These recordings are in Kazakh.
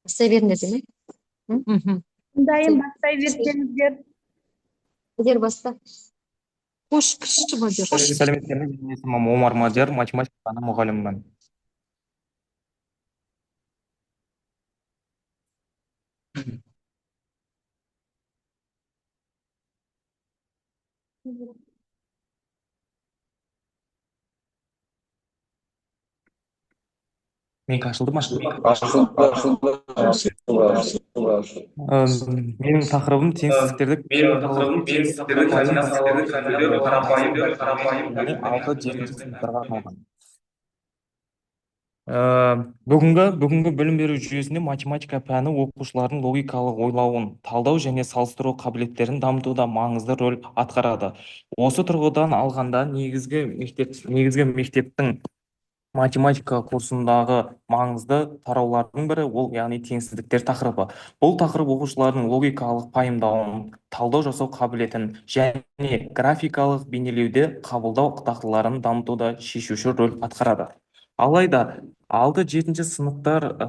Бастай беріңдер деме. Мгм. Дайын бастай берсеңіздер. Егер баста. Қош кіші мадияр. Сәлеметсіздер ме? Менің есімім Омар Мадияр, математика пәні мұғалімімін. Менікі ашылды ма? Менің тақырыбым теңсіздіктерді қарапайым яғни 6-7 сыныптарға арналған. Бүгінгі білім беру жүйесінде математика пәні оқушылардың логикалық ойлауын, талдау және салыстыру қабілеттерін дамытуда маңызды рөл атқарады. Осы тұрғыдан алғанда негізгі мектептің математика курсындағы маңызды тараулардың бірі ол яғни теңсіздіктер тақырыбы. Бұл тақырып оқушылардың логикалық пайымдауын, талдау жасау қабілетін және графикалық бейнелеуде қабылдау дағдыларын дамытуда шешуші рөл атқарады. Алайда 6-7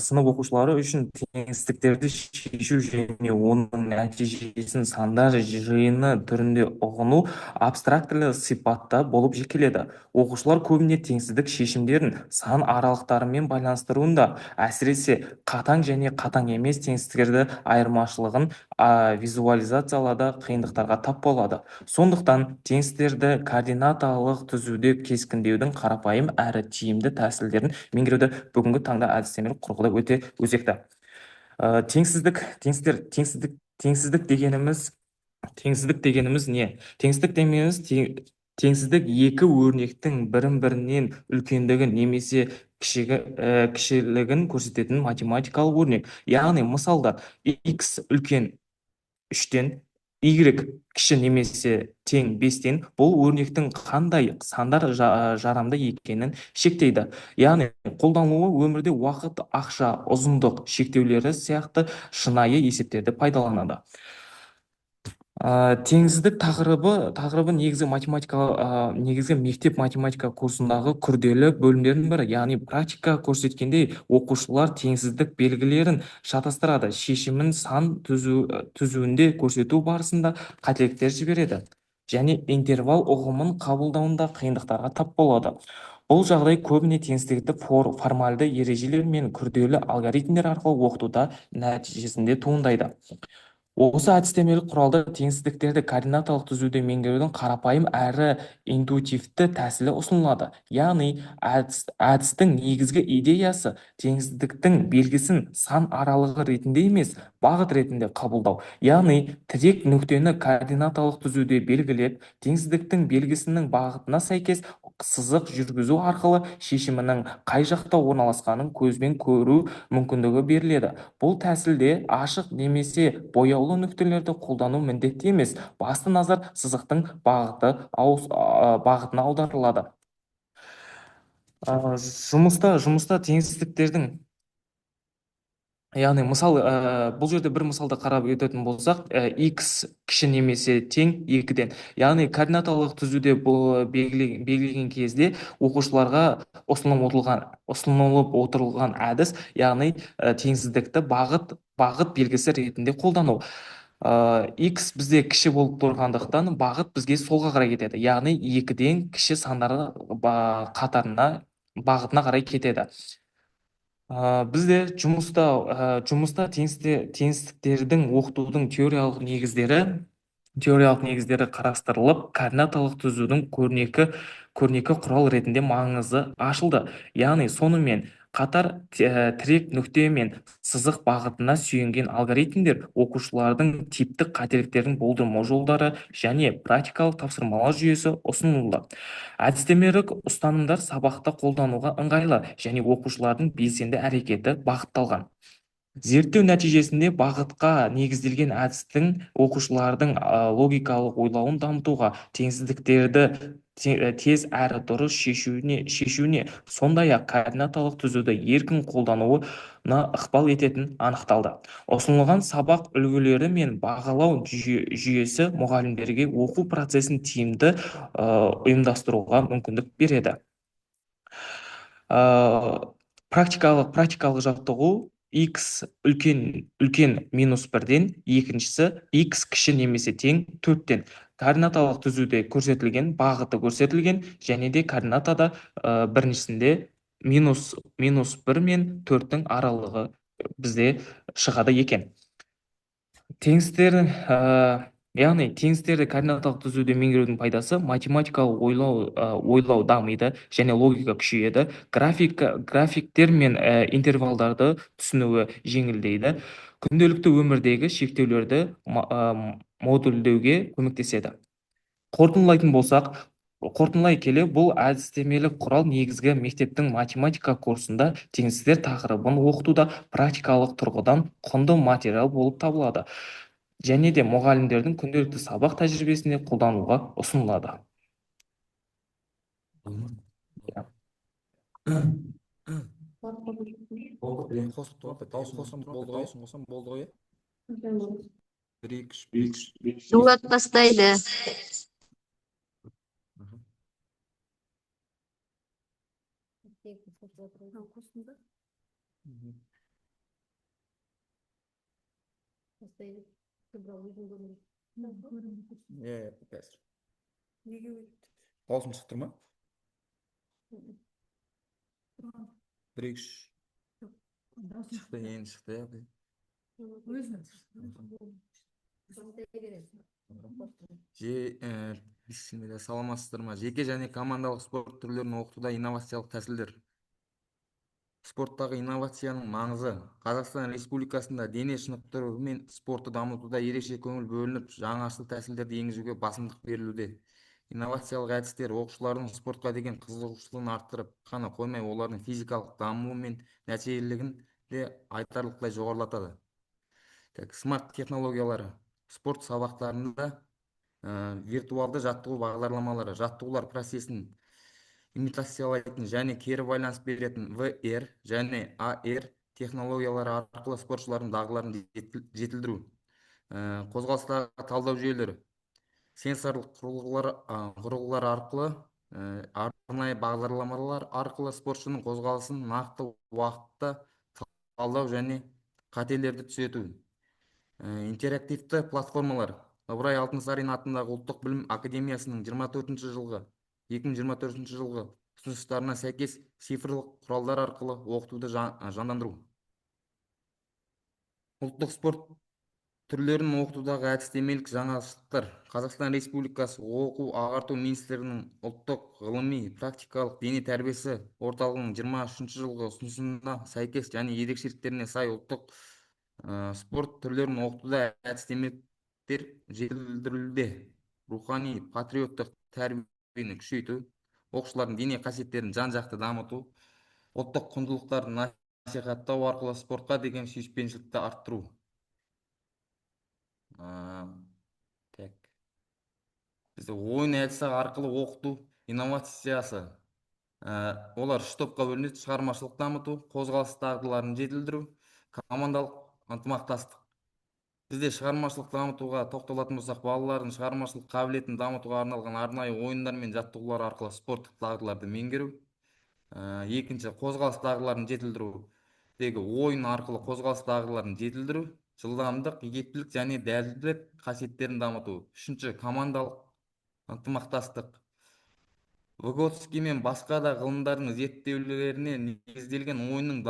сынып оқушылары үшін теңсіздіктерді шешу және оның нәтижесін сандар жиыны түрінде ұғыну абстрактілі сипатта болып келеді. Оқушылар көбіне теңсіздік шешімдерін сан аралықтарымен байланыстыруында, әсіресе қатаң және қатаң емес теңсіздіктерді айырмашылығын визуализациялауда қиындықтарға тап болады. Сондықтан теңсіздіктерді координаталық түзуде кескіндеудің қарапайым әрі тиімді тәсілдерін меңгеруді бүгінгі таңда әдістемелік құрғыда өте өзекті. Теңсіздік дегеніміз не? Теңсіздік екі өрнектің бірін-бірінен үлкендігін немесе кішілігін көрсететін математикалық өрнек. Яғни мысалда x үлкен 3-тен, y кіші немесе тең 5-тен бұл өрнектің қандай сандар жарамды екенін шектейді. Яғни қолданылуы өмірде уақыт, ақша, ұзындық шектеулері сияқты шынайы есептерді пайдаланады. Теңсіздік тақырыбы негізгі мектеп математика курсындағы күрделі бөлімдердің бірі. Яғни практика көрсеткендей, оқушылар теңсіздік белгілерін шатастырады, шешімін сан түзуінде көрсету барысында қателіктер жібереді және интервал ұғымын қабылдауында қиындықтарға тап болады. Бұл жағдай көбіне теңсіздікті формальды ережелер мен күрделі алгоритмдер арқылы оқытуда нәтижесінде туындайды. Осы әдістемелік құралда теңсіздіктерді координаталық түзуде меңгерудің қарапайым әрі интуитивті тәсілі ұсынылады. Яғни әдістің негізгі идеясы теңсіздіктің белгісін сан аралығы ретінде емес, бағыт ретінде қабылдау. Яғни тірек нүктені координаталық түзуде белгілеп, теңсіздіктің белгісінің бағытына сәйкес сызық жүргізу арқылы шешімінің қай жақта орналасқанын көзбен көру мүмкіндігі беріледі. Бұл тәсілде ашық немесе бояулы нүктелерді қолдану міндетті емес, басты назар сызықтың бағытына аударылады. Жұмыста теңсіздіктердің яғни бұл жерде бір мысалды қарап өтетін болсақ, x кіші немесе тең 2-ден. Яғни координаталық түзуде белгілеген кезде оқушыларға ұсынылып отырылған әдіс, яғни теңсіздікті бағыт белгісі ретінде қолдану. X бізде кіші болып тұрғандықтан бағыт бізге солға қарай кетеді. Яғни 2-ден кіші сандары бағытына қарай кетеді. Бізде жұмыста теңсіздіктердің оқытудың теориялық негіздері қарастырылып, координаталық түзудің көрнекі құрал ретінде маңызы ашылды. Яғни сонымен қатар тірек нүкте мен сызық бағытына сүйенген алгоритмдер оқушылардың типтік қателіктерін болдырмау жолдары және практикалық тапсырмалар жүйесі ұсынылды. Әдістемелік ұстанымдар сабақта қолдануға ыңғайлы және оқушылардың белсенді әрекеті бағытталған. Зерттеу нәтижесінде бағытқа негізделген әдістің оқушылардың логикалық ойлауын дамытуға, теңсіздіктерді тез әрі дұрыс шешуіне, сондай-ақ координаталық түзуді еркін қолдануына ықпал ететін анықталды. Ұсынылған сабақ үлгілері мен бағалау жүйесі мұғалімдерге оқу процесін тиімді ұйымдастыруға мүмкіндік береді. Практикалық жаттығу x үлкен минус 1-ден, екіншісі x кіші немесе тең 4-тен. Координаталық түзуде көрсетілген, бағыты көрсетілген, және де координатада біріншісінде минус 1 мен 4-тің аралығы бізде шығады екен. Яғни теңсіздерді координаталық түзуде меңгерудің пайдасы: математикалық ойлау дамиды және логика күшейеді. Графиктер мен интервалдарды түсінуі жеңілдейді. Күнделікті өмірдегі шектеулерді модульдеуге көмектеседі. Қорытындылай келе, бұл әдістемелік құрал негізгі мектептің математика курсында теңсіздер тақырыбын оқытуда практикалық тұрғыдан құнды материал болып табылады, және де мұғалімдердің күнделікті сабақ тәжірибесінде қолдануға ұсынылады. Дулат бастайды. Dağılsın çıktır mı? 1-2 çıktı, yeni çıktı ya. Bismillah, саламатсыздар ма? Жеке және командалық спорт түрлерін оқытуда инновациялық тәсілдер. Спорттағы инновацияның маңызы: Қазақстан Республикасында дене шынықтыру мен спортты дамытуда ерекше көңіл бөлініп, жаңашыл тәсілдерді енгізуге басымдық берілуде. Инновациялық әдістер оқушылардың спортқа деген қызығушылығын арттырып қана қоймай, олардың физикалық дамуы мен нәтижелілігін де айтарлықтай жоғарылатады. Смарт технологиялары. Спорт сабақтарында виртуалды жаттығу бағдарламалары, жаттығулар процесін имитациялайтын және кері байланыс беретін VR және AR технологиялары арқылы спортшылардың дағдыларын жетілдіру. Қозғалыстағы талдау жүйелері. Сенсорлық құрылғылар арқылы, арнайы бағдарламалар арқылы спортшының қозғалысын нақты уақытта талдау және қателерді түзету. Интерактивті платформалар. Ыбырай Алтынсарин атындағы ұлттық білім академиясының 2024 жылғы ұсыныстарына сәйкес цифрлық құралдар арқылы оқытуды жандандыру. Ұлттық спорт түрлерін оқытудағы әдістемелік жаңашылдықтар. Қазақстан Республикасы оқу-ағарту министрлігінің ұлттық ғылыми практикалық дене тәрбиесі орталығының 23 жылғы ұсынысына сәйкес және ерекшеліктеріне сай ұлттық спорт түрлерін оқытуда әдістемеліктер жетілдірілуде. Рухани патриоттық тәрбиені күшейту, оқушылардың дене қасиеттерін жан-жақты дамыту, ұлттық құндылықтарды насихаттау арқылы спортқа деген сүйіспеншілікті арттыру. Бізде ойын әдісі арқылы оқыту инновациясы. Олар 3 топқа бөлінеді: шығармашылық дамыту, қозғалыс дағдыларын жетілдіру, командалық ынтымақтастық. Бізде шығармашылық дамытуға тоқталатын болсақ, балалардың шығармашылық қабілетін дамытуға арналған арнайы ойындар мен жаттығулар арқылы спорттық дағдыларды меңгеру. Екінші, қозғалыс дағдыларын жетілдіру. Ойын арқылы қозғалыс дағдыларын жетілдіру, жылдамдық, ептілік және дәлдік қасиеттерін дамыту. Үшінші, командалық ынтымақтастық. Выготский мен басқа да ғылымдардың зерттеулеріне негізделген ойынның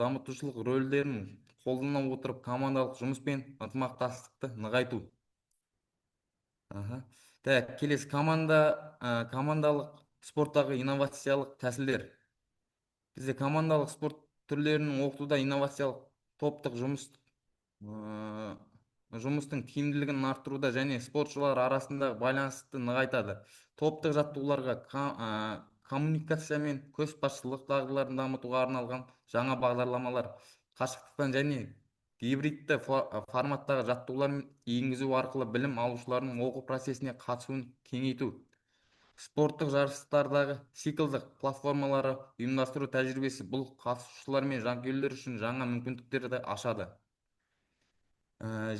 дамытушылық рөлдерін қолдана отырып командалық жұмыс пен ынтымақтастықты нығайту. Келесі, командалық спорттағы инновациялық тәсілдер. Бізде командалық спорт түрлерінің оқытуда инновациялық топтық жұмыстың тиімділігін арттыруда және спортшылар арасында байланысты нығайтады. Топтық жаттығуларға коммуникация мен көшбасшылық дағдыларын дамытуға арналған жаңа бағдарламалар, қашықтықтан және гибридті форматтағы жаттығулар енгізу арқылы білім алушылардың оқу процесіне қатысуын кеңейту. Спорттық жарыстардағы циклдық платформалары ұйымдастыру тәжірибесі бұл қатысушылар мен жанкүйерлер үшін жаңа мүмкіндіктерді ашады.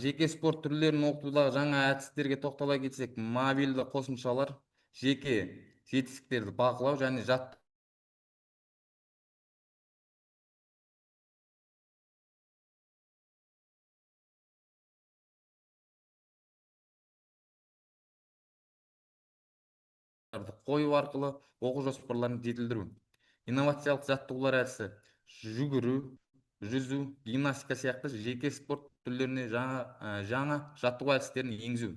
Жеке спорт түрлерін оқытудағы жаңа әдістерге тоқтала кетсек, мобильді қосымшалар жеке жетістіктерді бақылау және қою арқылы оқу жоспарларын жетілдіру. Инновациялық жаттығулар әдісі жүгіру, жүзу, гимнастика сияқты жеке спорт түрлеріне жаңа жаттығу әдістерін енгізу.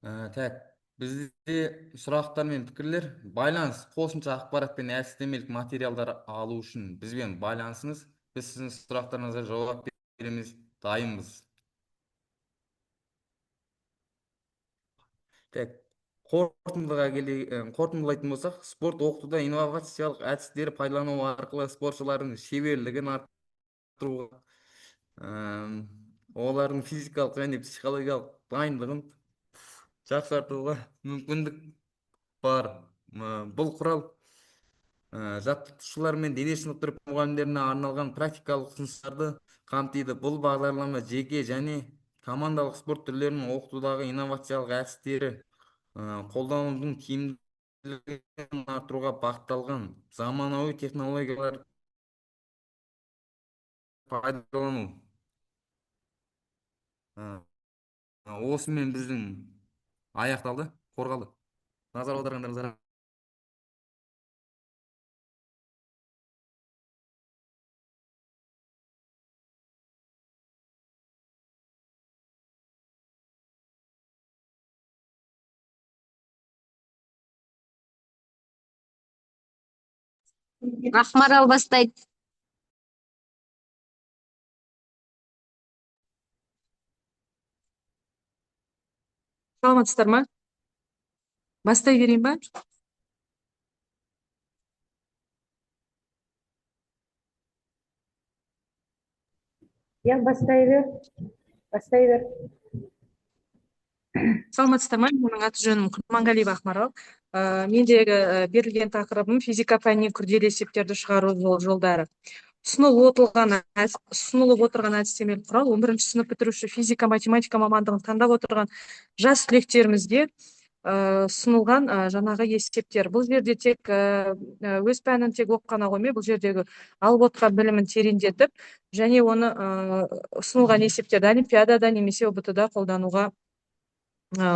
Так, бізде сұрақтар мен пікірлер. Байланыс, қосымша ақпарат пен әдістемелік материалдар алу үшін бізбен байланысыңыз. Біз сіздің сұрақтарыңызға жауап береміз, дайынбыз. Так, қорытындылайтын болсақ, спорт оқытуда инновациялық әдістер пайдалану арқылы спортшылардың шеберлігін арттыруға, олардың физикалық және психологиялық дайындығын жақсартуға мүмкіндік бар. Бұл құрал жаттықтырушылар мен дене шынықтыру мұғалімдеріне арналған практикалық ұсыныстарды қамтиды. Бұл бағдарлама жеке және командалық спорт түрлерінің оқытудағы инновациялық әдістері қолданудың тиімділігін арттыруға бағытталған. Заманауи технологиялар пайдалану. Осымен біздің аяқталды, қорғалды. Назар аударғандарыңызға Ақмарал бастайды. Саламатсыздар ма? Бастай берейін ба? Я бастай бер. Бастай бер. Саламатсыздар ма? Менің аты жөнім Құрманғалиева Ақмарал. Мендегі берілген тақырыбым физика пәнінен күрделі есептерді шығару жолдары. Ұсынылып отырған әдістемелік құрал 11-ші сынып бітіруші физика математика мамандығын таңдап отырған жас түлектерімізге ұсынылған жаңағы есептер. Бұл жерде тек өз пәнін тек оқып қана қоймай, бұл жердегі алып отырған білімін тереңдетіп, және оны ұсынылған есептерді олимпиадада немесе ұбт-да қолдануға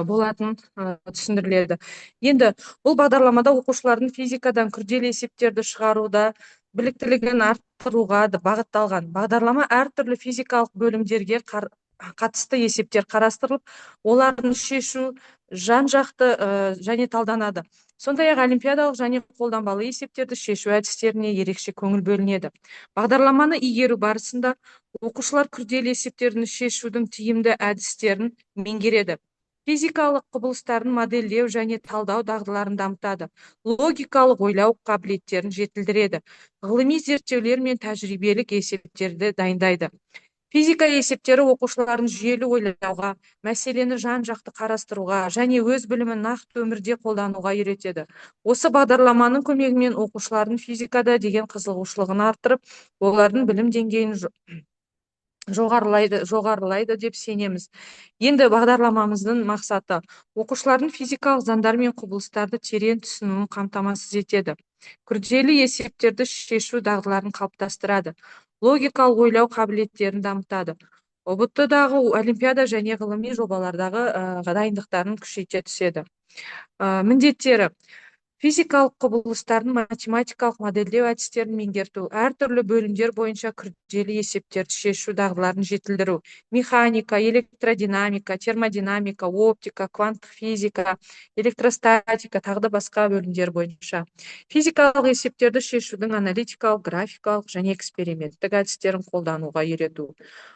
болатын түсіндіріледі. Енді бұл бағдарламада оқушылардың физикадан күрделі есептерді шығаруда біліктілігін арттыруға бағытталған. Бағдарлама әртүрлі физикалық бөлімдерге қатысты есептер қарастырылып, олардың шешу жан-жақты және талданады. Сондай-ақ олимпиадалық және қолданбалы есептерді шешу әдістеріне ерекше көңіл бөлінеді. Бағдарламаны игеру барысында оқушылар күрделі есептерді шешудің тиімді әдістерін меңгереді. Физикалық құбылыстарын модельдеу және талдау дағдыларын дамытады. Логикалық ойлау қабілеттерін жетілдіреді. Ғылыми зерттеулер мен тәжірибелік есептерді дайындайды. Физика есептері оқушылардың жүйелі ойлауға, мәселені жан-жақты қарастыруға және өз білімін нақты өмірде қолдануға үйретеді. Осы бағдарламаның көмегімен оқушылардың физикада деген қызығушылығын арттырып, олардың білім деңгейін жоғарылайды деп сенеміз. Енді бағдарламамыздың мақсаты оқушылардың физикалық заңдар мен құбылыстарды терең түсінуін қамтамасыз етеді. Күрделі есептерді шешу дағдыларын қалыптастырады. Логикалық ойлау қабілеттерін дамытады. ұбт-дағы олимпиада және ғылыми жобалардағы дайындықтарын күшейте түседі. Міндеттері: физикалық құбылыстардың математикалық модельдеу әдістерін меңгерту, әртүрлі бөлімдер бойынша күрделі есептерді шешу дағдыларын жетілдіру, механика, электродинамика, термодинамика, оптика, кванттық физика, электростатика, тағы да басқа бөлімдер бойынша. Физикалық есептерді шешудің аналитикалық, графикалық және эксперименттік әдістерін қолдануға үйрету.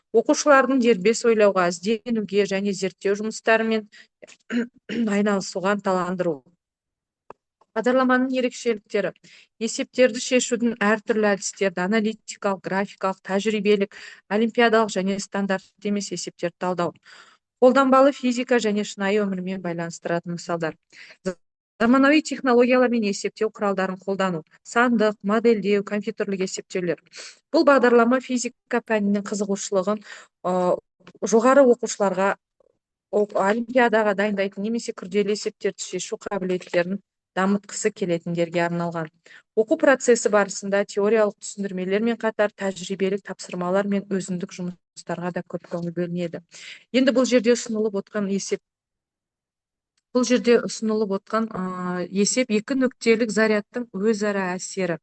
Оқушылардың дербес ойлауға, ізденуге және зерттеу жұмыстарымен айналысуға ынталандыру. Бағдарламаның ерекшеліктері: есептерді шешудің әртүрлі әдістерді аналитикалық, графикалық, тәжірибелік, олимпиадалық және стандарт емес есептерді талдау. Қолданбалы физика және шынайы өмірмен байланыстыратын мысалдар. Заманауи технологиялармен есептеу құралдарын қолдану, сандық, модельдеу, компьютерлік есептеулер. Бұл бағдарлама физика пәнінің қызығушылығын жоғары оқушыларға олимпиадаға дайындайтын немесе күрделі есептерді шешу қабілеттерін дамытқысы келетіндерге арналған. Оқу процесі барысында теориялық түсіндірмелермен қатар тәжірибелік тапсырмалар мен өзіндік жұмыстарға да көп көңіл бөлінеді. Енді бұл жерде ұсынылып отырған Бұл жерде ұсынылып отқан есеп екі нүктелік зарядтың өзара әсері.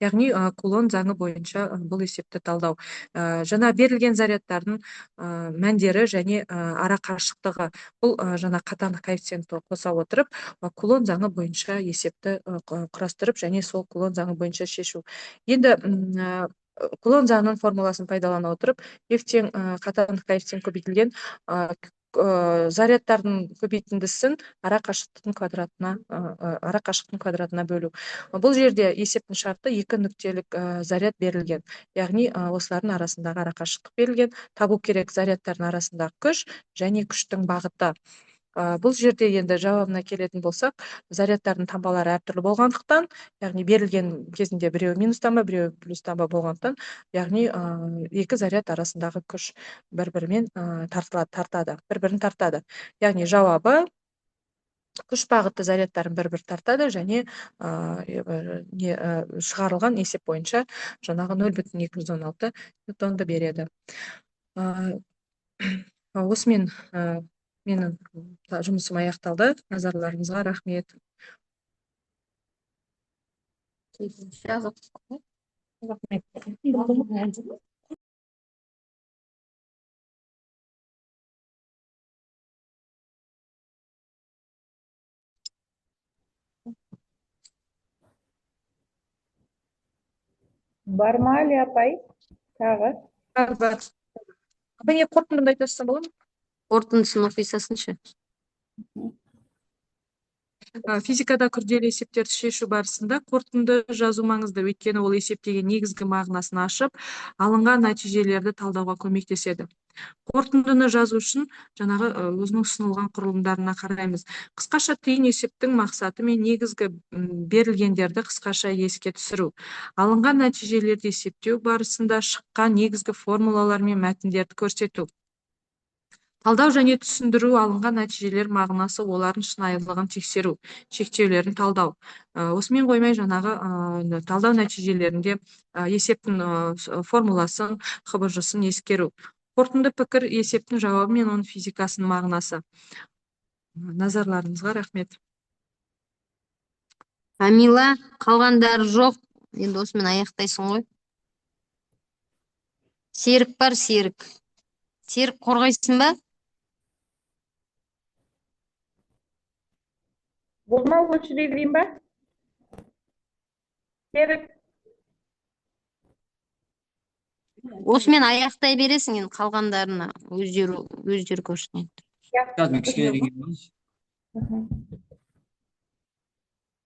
Яғни Кулон заңы бойынша бұл есепті талдау. Жаңа берілген зарядтардың мәндері және ара қашықтығы. Бұл жаңа қатаң коэффициентті қоса отырып, Кулон заңы бойынша есепті құрастырып және сол Кулон заңы бойынша шешу. Енді Кулон заңының формуласын пайдалана отырып, ертең қатаң коэффициент көбейтілген зарядтардың көбейтіндісін ара қашықтықтың квадратына бөлу. Бұл жерде есептің шарты екі нүктелік заряд берілген. Яғни осылардың арасындағы ара қашықтық берілген. Табу керек зарядтардың арасындағы күш және күштің бағыты. Бұл жерде енді жауабына келетін болсақ, зарядтардың таңбалары әртүрлі болғандықтан, яғни берілген кезінде біреуі минус таңба, біреуі плюс таңба болғандықтан, яғни екі заряд арасындағы күш бір-бірімен тартады, бір-бірін тартады. Яғни жауабы күш бағытты зарядтарын бір-бір тартады және шығарылған есеп бойынша жаңағы 0,216 ньютонды береді. Осымен менің жұмысым аяқталды. Назарларыңызға рахмет. Бар ма Али апай? Тағы? Бар. Апай, не қорытындыны айтасың бола ма? Қорытындысын оқи салсыншы. Физикада күрделі есептерді шешу барысында қорытынды жазу маңызды, өйткені ол есептеген негізгі мағынасын ашып, алынған нәтижелерді талдауға көмектеседі. Қорытындыны жазу үшін жаңағы өзінің ұсынылған құрылымдарына қараймыз. Қысқаша түйін есептің мақсаты мен негізгі берілгендерді қысқаша еске түсіру. Алынған нәтижелерді есептеу барысында шыққан негізгі формулалар мен мәтіндерді көрсету. Талдау және түсіндіру алынған нәтижелер мағынасы, олардың шынайылығын тексеру, шектеулерін талдау. Осымен қоймай жаңағы талдау нәтижелерінде есептің формуласын, ХБЖ-сын ескеру. Қорытынды пікір есептің жауабы мен оның физикасының мағынасы. Назарларыңызға рахмет. Амила, қалғандары жоқ. Енді осымен аяқтайсың ғой. Серік бар, Серік. Серік, қорғайсың ба? Болма лучше белгілейін ба? Серік. Осымен аяқтай бересің, енді қалғандарына өздері көрсін. Кішкене